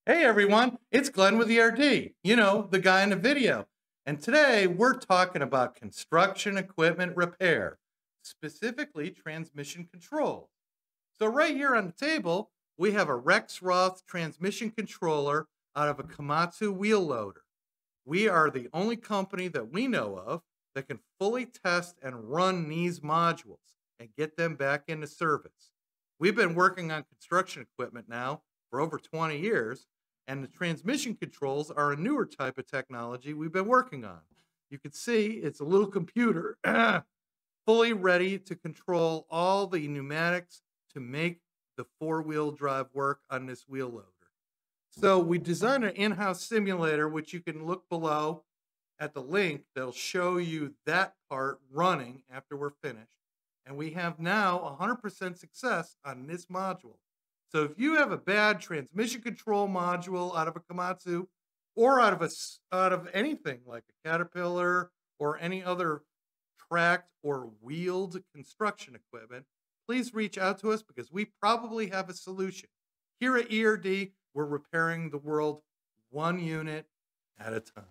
Hey everyone, it's Glenn with ERD, the guy in the video. And today we're talking about construction equipment repair, specifically transmission control. So right here on the table, we have a Rexroth transmission controller out of a Komatsu wheel loader. We are the only company that we know of that can fully test and run these modules and get them back into service. We've been working on construction equipment now for over 20 years, and the transmission controls are a newer type of technology we've been working on. You can see it's a little computer fully ready to control all the pneumatics to make the four-wheel drive work on this wheel loader. So we designed an in-house simulator, which you can look below at the link that'll show you that part running after we're finished. And we have now 100% success on this module. So if you have a bad transmission control module out of a Komatsu or out of anything like a Caterpillar or any other tracked or wheeled construction equipment, please reach out to us because we probably have a solution. Here at ERD, we're repairing the world one unit at a time.